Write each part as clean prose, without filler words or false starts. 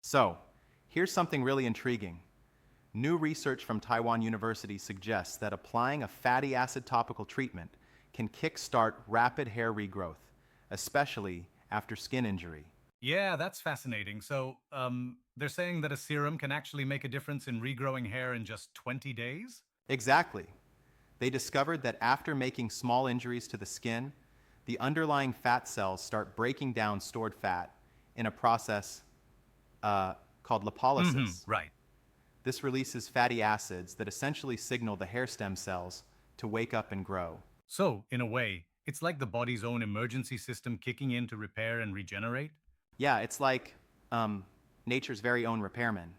So, here's something really intriguing. New research from Taiwan University suggests that applying a fatty acid topical treatment can kickstart rapid hair regrowth, especially after skin injury. Yeah, that's fascinating. They're saying that a serum can actually make a difference in regrowing hair in just 20 days? Exactly. They discovered that after making small injuries to the skin, the underlying fat cells start breaking down stored fat in a process called lipolysis. Right. This releases fatty acids that essentially signal the hair stem cells to wake up and grow. So, in a way, it's like the body's own emergency system kicking in to repair and regenerate? Yeah, it's like um, nature's very own repairman.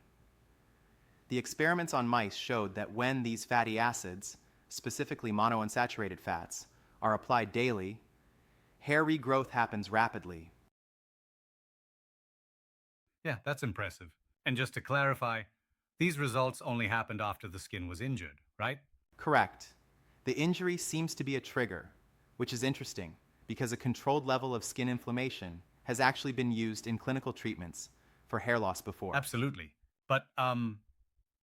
The experiments on mice showed that when these fatty acids, specifically monounsaturated fats, are applied daily, hair regrowth happens rapidly. Yeah, that's impressive. And just to clarify, these results only happened after the skin was injured, right? Correct. The injury seems to be a trigger, which is interesting because a controlled level of skin inflammation has actually been used in clinical treatments for hair loss before. Absolutely. But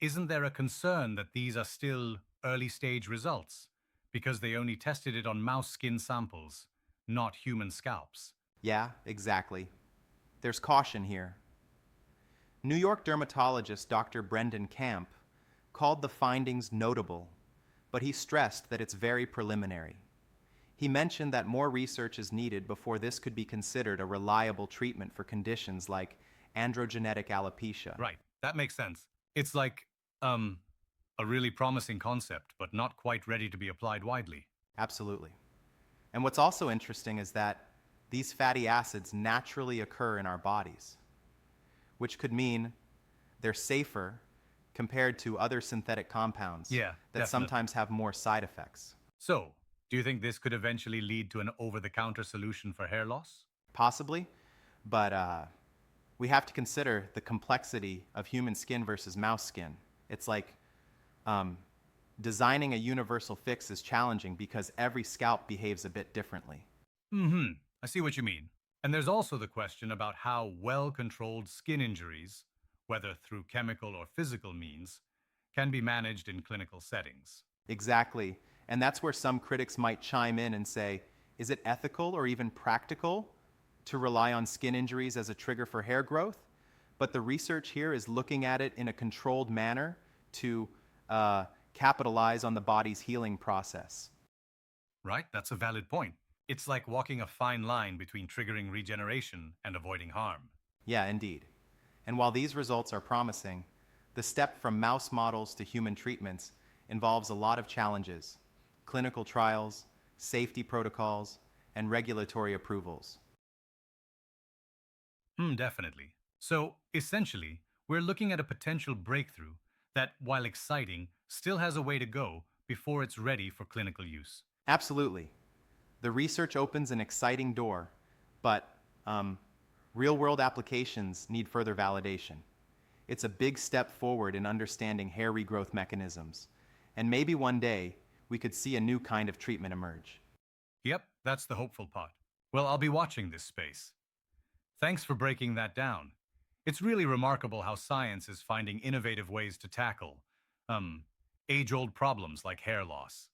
isn't there a concern that these are still early stage results because they only tested it on mouse skin samples, not human scalps? Yeah, exactly. There's caution here. New York dermatologist Dr. Brendan Camp called the findings notable, but he stressed that it's very preliminary. He mentioned that more research is needed before this could be considered a reliable treatment for conditions like androgenetic alopecia. Right. That makes sense. It's like um a really promising concept, but not quite ready to be applied widely. Absolutely. And what's also interesting is that these fatty acids naturally occur in our bodies, which could mean they're safer compared to other synthetic compounds Yeah, that definitely. sometimes have more side effects. So, do you think this could eventually lead to an over-the-counter solution for hair loss? Possibly, but we have to consider the complexity of human skin versus mouse skin. It's like um, designing a universal fix is challenging because every scalp behaves a bit differently. I see what you mean. And there's also the question about how well-controlled skin injuries, whether through chemical or physical means, can be managed in clinical settings. Exactly. And that's where some critics might chime in and say, is it ethical or even practical to rely on skin injuries as a trigger for hair growth? But the research here is looking at it in a controlled manner to capitalize on the body's healing process. Right? That's a valid point. It's like walking a fine line between triggering regeneration and avoiding harm. Yeah, indeed. And while these results are promising, the step from mouse models to human treatments involves a lot of challenges: clinical trials, safety protocols, and regulatory approvals. Definitely. So, essentially, we're looking at a potential breakthrough that, while exciting, still has a way to go before it's ready for clinical use. Absolutely. The research opens an exciting door, but real world applications need further validation. It's a big step forward in understanding hair regrowth mechanisms, and maybe one day we could see a new kind of treatment emerge. Yep, that's the hopeful part. Well, I'll be watching this space. Thanks for breaking that down. It's really remarkable how science is finding innovative ways to tackle, um, age old problems like hair loss.